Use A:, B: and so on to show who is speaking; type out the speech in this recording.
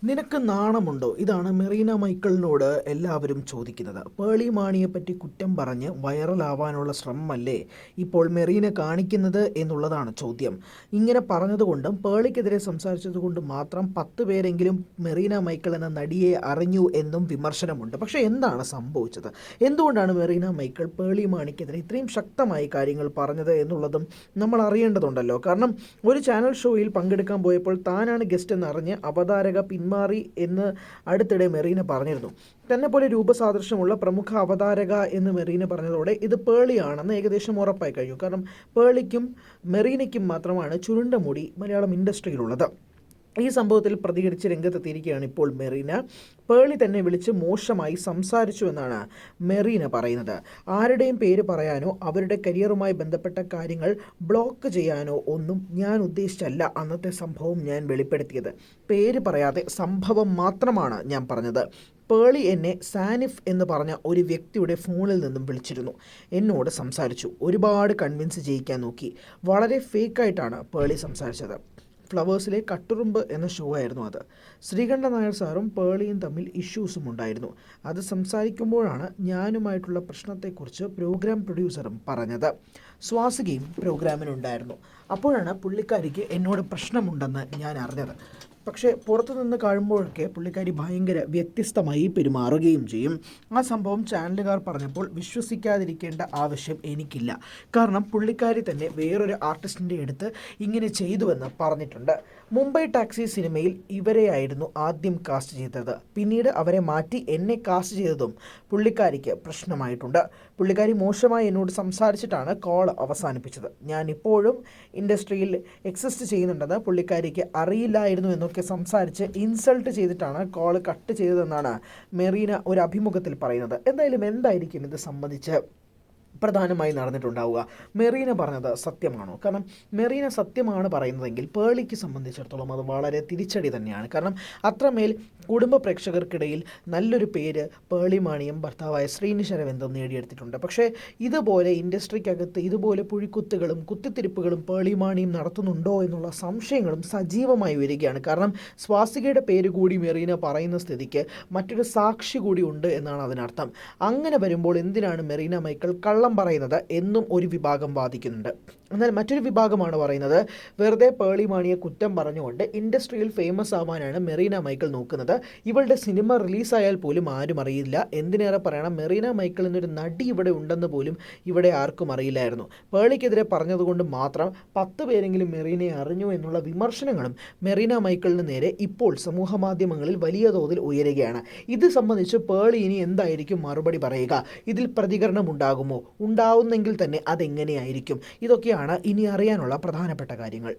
A: നിനക്ക് നാണമുണ്ടോ? ഇതാണ് മെറീന മൈക്കിളിനോട് എല്ലാവരും ചോദിക്കുന്നത്. പേളി മാണിയെപ്പറ്റി കുറ്റം പറഞ്ഞ് വൈറലാവാനുള്ള ശ്രമമല്ലേ ഇപ്പോൾ മെറീന കാണിക്കുന്നത് എന്നുള്ളതാണ് ചോദ്യം. ഇങ്ങനെ പറഞ്ഞതുകൊണ്ടും പേളിക്കെതിരെ സംസാരിച്ചതുകൊണ്ടും മാത്രം 10 പേരെങ്കിലും മെറീന മൈക്കിൾ എന്ന നടിയെ അറിഞ്ഞു എന്നും വിമർശനമുണ്ട്. പക്ഷേ എന്താണ് സംഭവിച്ചത്? എന്തുകൊണ്ടാണ് മെറീന മൈക്കിൾ പേളി മാണിക്കെതിരെ ഇത്രയും ശക്തമായി കാര്യങ്ങൾ പറഞ്ഞത് എന്നുള്ളതും നമ്മൾ അറിയേണ്ടതുണ്ടല്ലോ. കാരണം ഒരു ചാനൽ ഷോയിൽ പങ്കെടുക്കാൻ പോയപ്പോൾ താനാണ് ഗസ്റ്റ് എന്നറിഞ്ഞ് അവതാരക പിന്മാറി എന്ന് അടുത്തിടെ മെറീന പറഞ്ഞിരുന്നു. തന്നെ പോലെ രൂപസാദൃശ്യമുള്ള പ്രമുഖ അവതാരക എന്ന് മെറീന പറഞ്ഞതോടെ ഇത് പേളിയാണെന്ന് ഏകദേശം ഉറപ്പായി കഴിഞ്ഞു. കാരണം പേളിക്കും മെറീനയ്ക്കും മാത്രമാണ് ചുരുണ്ട മുടി മലയാളം ഇൻഡസ്ട്രിയിലുള്ളത്. ഈ സംഭവത്തിൽ പ്രതികരിച്ച് രംഗത്തെത്തിയിരിക്കുകയാണ് ഇപ്പോൾ മെറീന. പേളി തന്നെ വിളിച്ച് മോശമായി സംസാരിച്ചു എന്നാണ് മെറീന പറയുന്നത്. ആരുടെയും പേര് പറയാനോ അവരുടെ കരിയറുമായി ബന്ധപ്പെട്ട കാര്യങ്ങൾ ബ്ലോക്ക് ചെയ്യാനോ ഒന്നും ഞാൻ ഉദ്ദേശിച്ചല്ല അന്നത്തെ സംഭവം ഞാൻ വെളിപ്പെടുത്തിയത്. പേര് പറയാതെ സംഭവം മാത്രമാണ് ഞാൻ പറഞ്ഞത്. പേളി എന്നെ സാനിഫ് എന്ന് പറഞ്ഞ ഒരു വ്യക്തിയുടെ ഫോണിൽ നിന്നും വിളിച്ചിരുന്നു. എന്നോട് സംസാരിച്ചു. ഒരുപാട് കൺവിൻസ് ചെയ്യിക്കാൻ നോക്കി. വളരെ ഫേക്കായിട്ടാണ് പേളി സംസാരിച്ചത്. ഫ്ലവേഴ്സിലെ കട്ടുറുമ്പ് എന്ന ഷോ ആയിരുന്നു അത്. ശ്രീകണ്ഠൻ നായർ സാറും പേളിയും തമ്മിൽ ഇഷ്യൂസും ഉണ്ടായിരുന്നു. അത് സംസാരിക്കുമ്പോഴാണ് ഞാനുമായിട്ടുള്ള പ്രശ്നത്തെക്കുറിച്ച് പ്രോഗ്രാം പ്രൊഡ്യൂസറും പറഞ്ഞത്. സ്വാസികയും പ്രോഗ്രാമിനുണ്ടായിരുന്നു. അപ്പോഴാണ് പുള്ളിക്കാരിക്ക് എന്നോട് പ്രശ്നമുണ്ടെന്ന് ഞാൻ അറിഞ്ഞത്. പക്ഷേ പുറത്തുനിന്ന് കാണുമ്പോഴൊക്കെ പുള്ളിക്കാരി ഭയങ്കര വ്യത്യസ്തമായി പെരുമാറുകയും ചെയ്യും. ആ സംഭവം ചാനലുകാർ പറഞ്ഞപ്പോൾ വിശ്വസിക്കാതിരിക്കേണ്ട ആവശ്യം എനിക്കില്ല. കാരണം പുള്ളിക്കാരി തന്നെ വേറൊരു ആർട്ടിസ്റ്റിൻ്റെ അടുത്ത് ഇങ്ങനെ ചെയ്തുവെന്ന് പറഞ്ഞിട്ടുണ്ട്. മുംബൈ ടാക്സി സിനിമയിൽ ഇവരെയായിരുന്നു ആദ്യം കാസ്റ്റ് ചെയ്തത്. പിന്നീട് അവരെ മാറ്റി എന്നെ കാസ്റ്റ് ചെയ്തതും പുള്ളിക്കാരിക്ക് പ്രശ്നമായിട്ടുണ്ട്. പുള്ളിക്കാരി മോശമായി എന്നോട് സംസാരിച്ചിട്ടാണ് കോൾ അവസാനിപ്പിച്ചത്. ഞാൻ ഇപ്പോഴും ഇൻഡസ്ട്രിയിൽ എക്സിസ്റ്റ് ചെയ്യുന്നുണ്ടെന്ന് പുള്ളിക്കാരിക്ക് അറിയില്ലായിരുന്നു എന്നൊക്കെ സംസാരിച്ച് ഇൻസൾട്ട് ചെയ്തിട്ടാണ് കോൾ കട്ട് ചെയ്തതെന്നാണ് മെറീന ഒരു അഭിമുഖത്തിൽ പറയുന്നത്. എന്തായിരിക്കും ഇത് സംബന്ധിച്ച് പ്രധാനമായി നടന്നിട്ടുണ്ടാവുക? മെറീന പറഞ്ഞത് സത്യമാണോ? കാരണം മെറീന സത്യമാണ് പറയുന്നതെങ്കിൽ പേളിക്ക് സംബന്ധിച്ചിടത്തോളം അത് വളരെ തിരിച്ചടി തന്നെയാണ്. കാരണം അത്രമേൽ കുടുംബ പ്രേക്ഷകർക്കിടയിൽ നല്ലൊരു പേര് പേളി മാണിയും ഭർത്താവായ ശ്രീനിഷ് അരവിന്ദും നേടിയെടുത്തിട്ടുണ്ട്. പക്ഷേ ഇതുപോലെ ഇൻഡസ്ട്രിക്കകത്ത് ഇതുപോലെ പുഴിക്കുത്തുകളും കുത്തിത്തിരിപ്പുകളും പേളി മാണിയും നടത്തുന്നുണ്ടോ എന്നുള്ള സംശയങ്ങളും സജീവമായി വരികയാണ്. കാരണം സ്വാസികയുടെ പേര് കൂടി മെറീന പറയുന്ന സ്ഥിതിക്ക് മറ്റൊരു സാക്ഷി കൂടി ഉണ്ട് എന്നാണ് അതിനർത്ഥം. അങ്ങനെ വരുമ്പോൾ എന്തിനാണ് മെറീന മൈക്കിൾ കള്ളം പറയുന്നത് എന്നും ഒരു വിഭാഗം വാദിക്കുന്നുണ്ട്. എന്നാൽ മറ്റൊരു വിഭാഗമാണ് പറയുന്നത് വെറുതെ പേളി മാണിയെ കുറ്റം പറഞ്ഞുകൊണ്ട് ഇൻഡസ്ട്രിയിൽ ഫേമസ് ആവാനാണ് മെറീന മൈക്കിൾ നോക്കുന്നത്. ഇവളുടെ സിനിമ റിലീസായാൽ പോലും ആരും അറിയില്ല. എന്തിനേറെ പറയണം, മെറീന മൈക്കിൾ എന്നൊരു നടി ഇവിടെ ഉണ്ടെന്ന് പോലും ഇവിടെ ആർക്കും അറിയില്ലായിരുന്നു. പേളിക്കെതിരെ പറഞ്ഞതുകൊണ്ട് മാത്രം 10 പേരെങ്കിലും മെറീനയെ അറിഞ്ഞു എന്നുള്ള വിമർശനങ്ങളും മെറീന മൈക്കിളിന് നേരെ ഇപ്പോൾ സമൂഹ മാധ്യമങ്ങളിൽ വലിയ തോതിൽ ഉയരുകയാണ്. ഇത് സംബന്ധിച്ച് പേളി ഇനി എന്തായിരിക്കും മറുപടി പറയുക? ഇതിൽ പ്രതികരണം ഉണ്ടാകുമോ? ഉണ്ടാവുന്നെങ്കിൽ തന്നെ അതെങ്ങനെയായിരിക്കും? ഇതൊക്കെയാണ് ഇനി അറിയാനുള്ള പ്രധാനപ്പെട്ട കാര്യങ്ങൾ.